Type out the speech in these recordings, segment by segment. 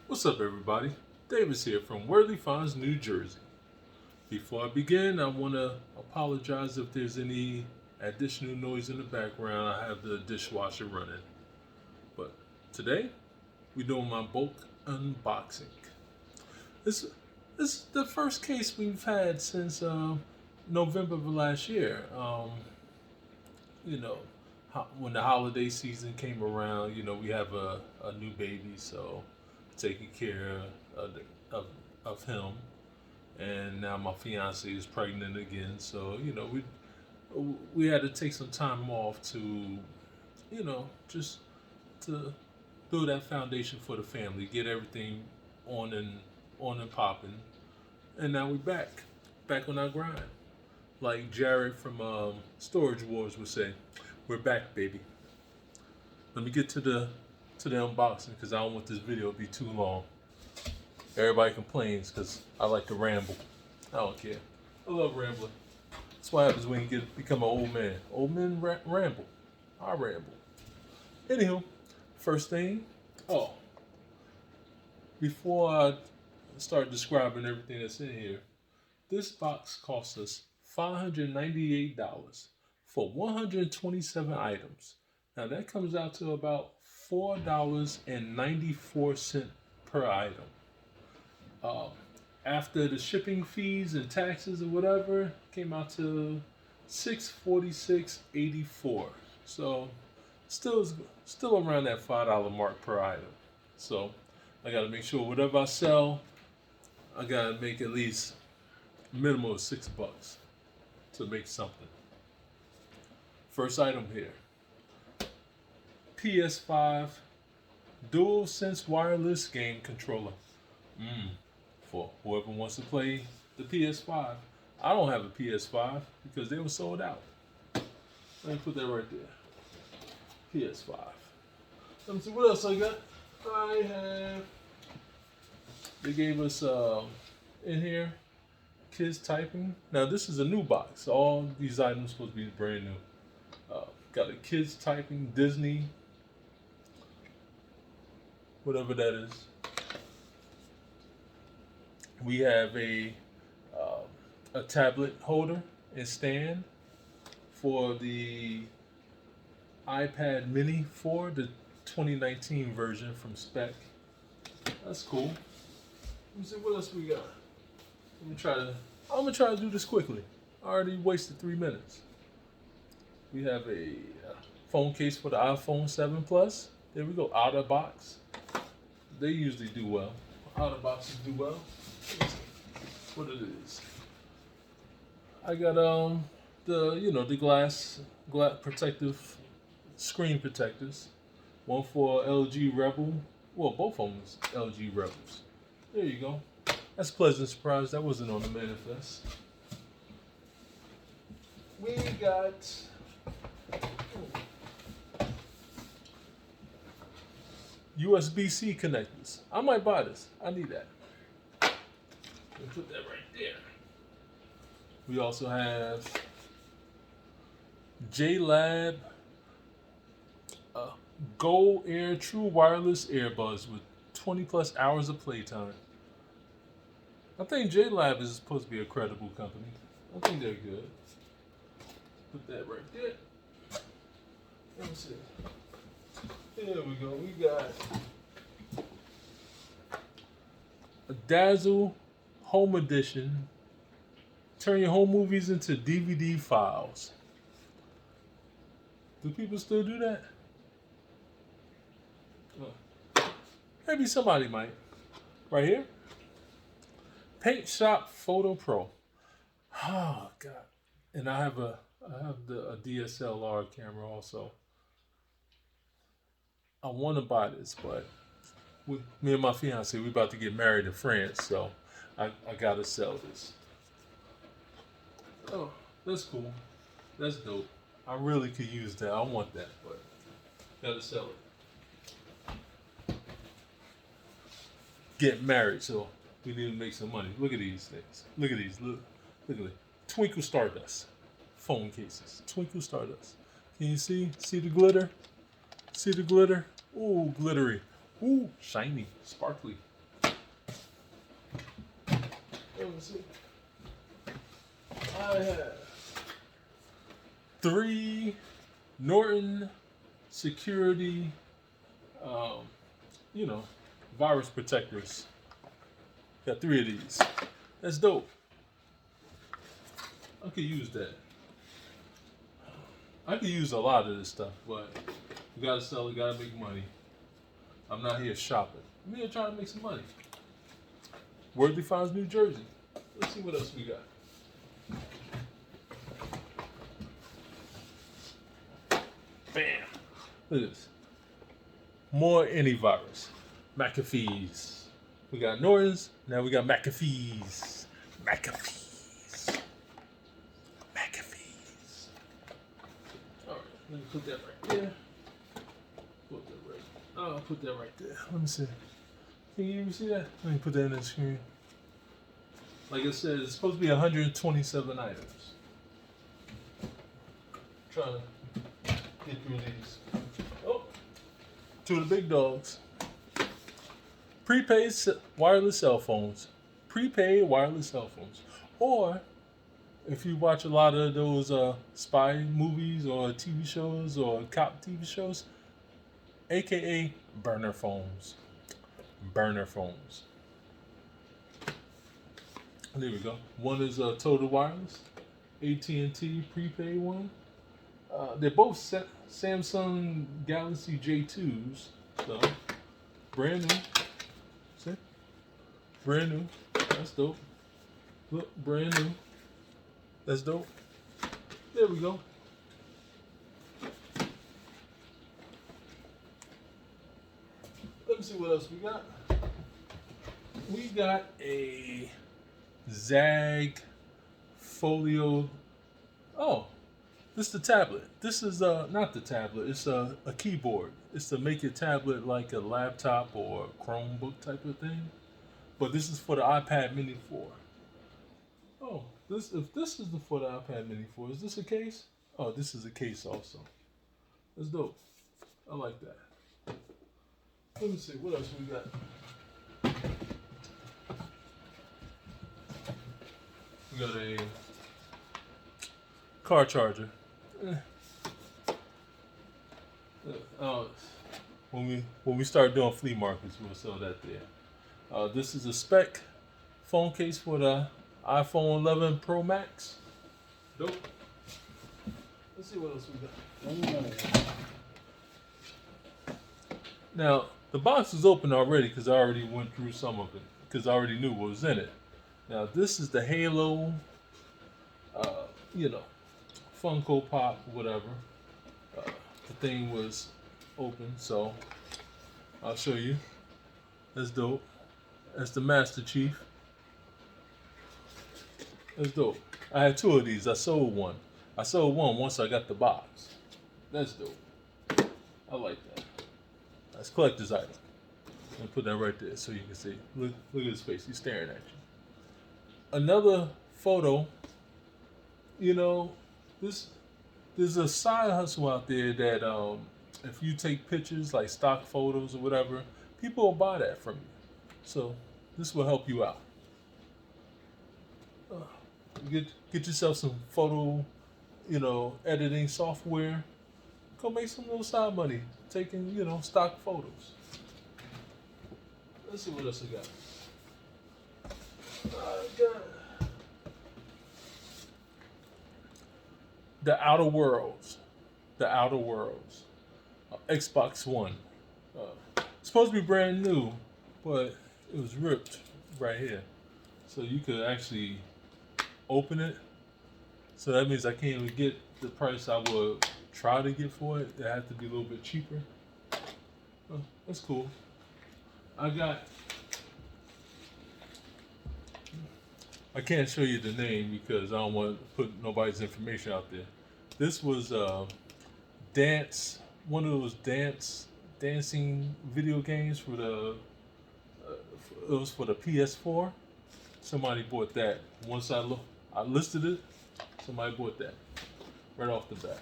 What's up, everybody? Davis here from Worthy Farms, New Jersey. Before I begin, I want to apologize if there's any additional noise in the background. I have the dishwasher running. But today, we're doing my Bulq unboxing. This, this is the first case we've had since November of last year. You know, when the holiday season came around, we have a new baby, so taking care of, of him. And now my fiance is pregnant again, so we had to take some time off to just to build that foundation for the family, get everything on and popping, and now we're back on our grind. Like Jared from Storage Wars would say, we're back, baby. Let me get to the unboxing because I don't want this video to be too long. Everybody complains because I like to ramble. I don't care. I love rambling. That's what happens when you become an old man. Old men ramble. I ramble. Anywho, first thing. Oh, before I start describing everything that's in here, this box cost us $598 for 127 items. Now that comes out to about $4.94 per item. After the shipping fees and taxes or whatever, came out to $646.84. So still around that $5 mark per item. So I gotta make sure whatever I sell, I gotta make at least a minimum of $6 to make something. First item here. PS5 DualSense wireless game controller. For whoever wants to play the PS5. I don't have a PS5 because they were sold out. Let me put that right there. PS5. Let me see what else I got. They gave us in here kids typing. Now this is a new box. All these items supposed to be brand new. Got a kids typing Disney, whatever that is. We have a tablet holder and stand for the iPad Mini 4, the 2019 version from Spec. That's cool. Let me see what else we got. I'm gonna try to do this quickly. I already wasted 3 minutes. We have a phone case for the iPhone 7 Plus. There we go, out of box. They usually do well. Out of boxes do well. What it is. I got the glass protective screen protectors. One for LG Rebel. Well, both of them is LG Rebels. There you go. That's a pleasant surprise. That wasn't on the manifest. We got USB-C connectors. I might buy this. I need that. Put that right there. We also have JLab Go Air True Wireless Earbuds with 20 plus hours of playtime. I think JLab is supposed to be a credible company. I think they're good. Put that right there. Let me see. There we go. We got a Dazzle Home Edition. Turn your home movies into DVD files. Do people still do that? Maybe somebody might. Right here. Paint Shop Photo Pro. Oh God. And I have a DSLR camera also. I want to buy this, but with me and my fiance, we're about to get married in France, so I gotta sell this. Oh, that's cool. That's dope. I really could use that. I want that, but gotta sell it. Get married, so we need to make some money. Look at these things. Look at these. Look at it. Twinkle Stardust phone cases. Twinkle Stardust. Can you see? See the glitter? See the glitter? Ooh, glittery. Ooh, shiny, sparkly. Let me see. I have 3 Norton security, um, you know, virus protectors. Got 3 of these. That's dope. I could use that. I could use a lot of this stuff, but you gotta sell it, gotta make money. I'm not here shopping. I'm here trying to make some money. Worthy Finds, New Jersey. Let's see what else we got. Bam. Look at this. More antivirus. McAfee's. We got Norton's. Now we got McAfee's. McAfee's. McAfee's. Alright, let me put that right there. Put that right. Oh, I'll put that right there. Let me see. Can you even see that? Let me put that in the screen. Like I said, it's supposed to be 127 items. Trying to get through these. Oh, 2 of the big dogs. Prepaid wireless cell phones. Prepaid wireless cell phones. Or, if you watch a lot of those spy movies or TV shows or cop TV shows, aka burner phones. Burner phones. There we go. One is Total Wireless, AT&T prepaid one. They're both Samsung Galaxy J2s, so brand new. See? Brand new. That's dope. Look, brand new. That's dope. There we go. Let me see what else we got. We got a Zag Folio. Oh, this is the tablet. This is not the tablet. It's a keyboard. It's to make your tablet like a laptop or a Chromebook type of thing. But this is for the iPad Mini 4. Oh, if this is for the iPad Mini 4, is this a case? Oh, this is a case also. That's dope. I like that. Let me see what else we got. We got a car charger. When we start doing flea markets, we'll sell that there. This is a spec phone case for the iPhone 11 Pro Max. Dope. Let's see what else we got. Now, the box is open already because I already went through some of it because I already knew what was in it. Now, this is the Halo, Funko Pop, whatever. The thing was open, so I'll show you. That's dope. That's the Master Chief. That's dope. I had 2 of these. I sold one. I sold one once I got the box. That's dope. I like that. That's collector's item. I'm gonna put that right there so you can see. Look at his face. He's staring at you. Another photo. There's a side hustle out there that if you take pictures like stock photos or whatever, people will buy that from you. So this will help you out. Get yourself some photo, editing software. Go make some little side money taking, stock photos. Let's see what else we got. The Outer Worlds. Xbox One. Supposed to be brand new, but it was ripped right here. So you could actually open it. So that means I can't even get the price I would try to get for it. It had to be a little bit cheaper. Oh, that's cool. I can't show you the name because I don't want to put nobody's information out there. This was one of those dancing video games for it was for the PS4. Somebody bought that. Once I listed it, somebody bought that right off the bat.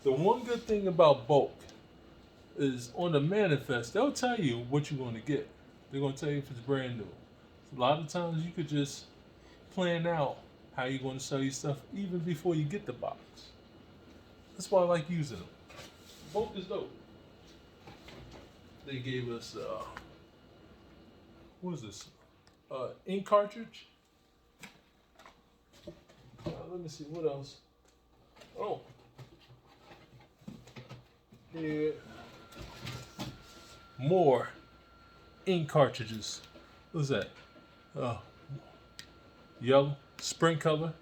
The one good thing about Bulq is on the manifest. They'll tell you what you're going to get. They're going to tell you if it's brand new. A lot of times you could just plan out how you're going to sell your stuff even before you get the box. That's why I like using them. Bulq is dope. They gave us what is this? Ink cartridge. Let me see what else. Oh, here more ink cartridges. What's that? Yellow, spring color,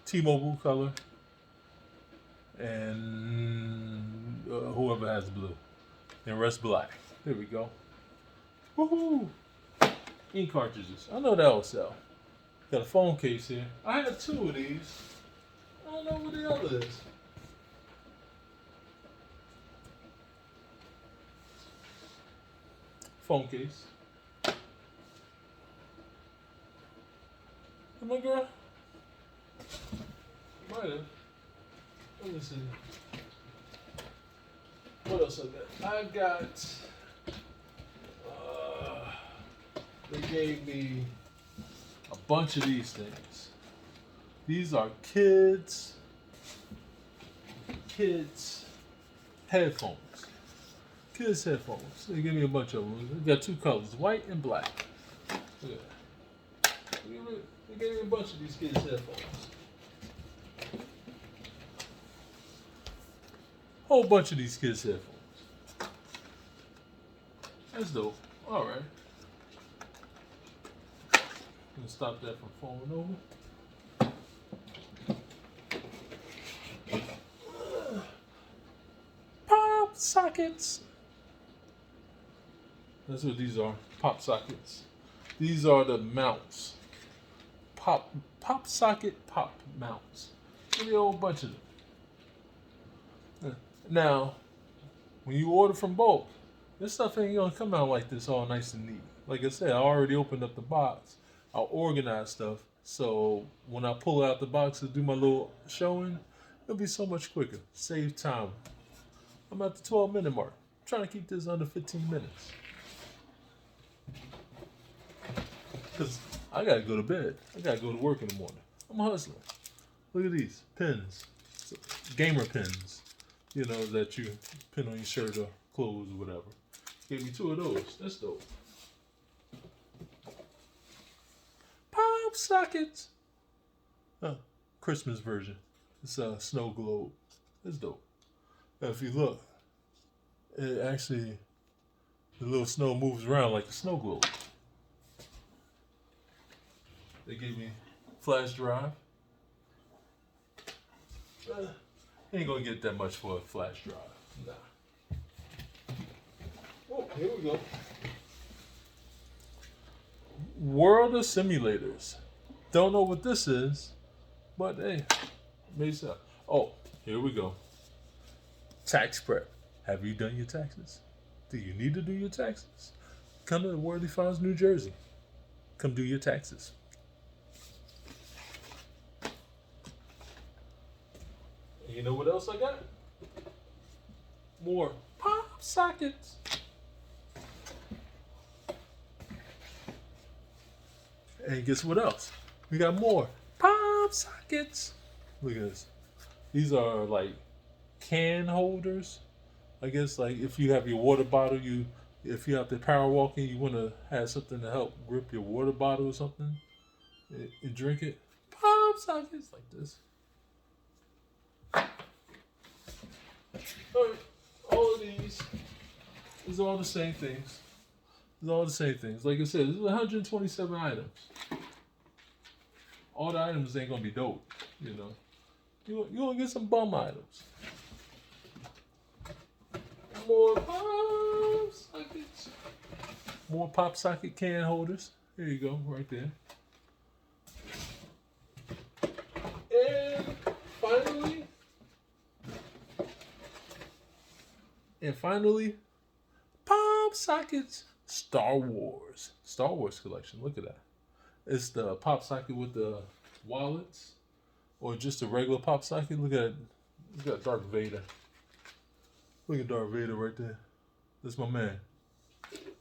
T-Mobile color, and whoever has blue, and rest black. There we go. Woohoo! Ink cartridges. I know that'll sell. Got a phone case here. I have two of these. I don't know what the other is. Phone case. Come on, girl. Might have. Let me see. What else I got? I got. They gave me a bunch of these things. These are kids headphones. Kids headphones. They give me a bunch of them. They got two colors, white and black. Look at that. They gave me a bunch of these kids headphones. Whole bunch of these kids headphones. That's dope. All right. Gonna stop that from falling over. Pop sockets. That's what these are. Pop sockets. These are the mounts. Pop socket pop mounts. Maybe a whole bunch of them. Now, when you order from Bulq, this stuff ain't gonna come out like this all nice and neat. Like I said, I already opened up the box. I'll organize stuff, so when I pull out the box to do my little showing, it'll be so much quicker. Save time. I'm at the 12-minute mark. I'm trying to keep this under 15 minutes. Because I gotta go to bed. I gotta go to work in the morning. I'm a hustler. Look at these pins. Gamer pins. You know, that you pin on your shirt or clothes or whatever. Gave me two of those. That's dope. Pop sockets. Christmas version. It's a snow globe. It's dope. Now, if you look, it actually, the little snow moves around like a snow globe. They gave me flash drive. Ain't gonna get that much for a flash drive. Nah. Oh, here we go. World of Simulators. Don't know what this is, but hey, maybe so. Oh, here we go. Tax prep. Have you done your taxes? Do you need to do your taxes? Come to Worldly Funds, New Jersey. Come do your taxes. And you know what else I got? More pop sockets. And guess what else? We got more pop sockets. Look at this. These are like can holders. I guess like if you have your water bottle, if you're out there power walking, you want to have something to help grip your water bottle or something and drink it. Pop sockets like this. All of these is all the same things. It's all the same things. Like I said, there's 127 items. All the items ain't gonna be dope, you know. You gonna get some bum items. More pop sockets. More pop socket can holders. Here you go, right there. And finally, pop sockets. Star Wars collection. Look at that. It's the pop socket with the wallets, or just a regular pop socket. Look at Darth Vader. Look at Darth Vader right there. That's my man.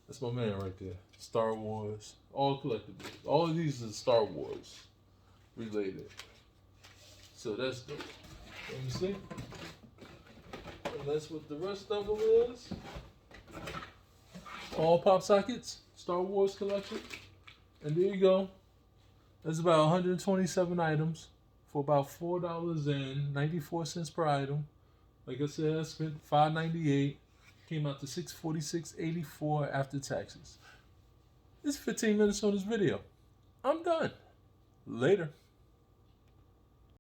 That's my man right there. Star Wars. All collectibles. All of these are Star Wars related. So that's dope. Let me see. And that's what the rest of them is. All pop sockets. Star Wars collection. And there you go. That's about 127 items for about $4.94 per item. Like I said, I spent $5.98. Came out to $646.84 after taxes. It's 15 minutes on this video. I'm done. Later.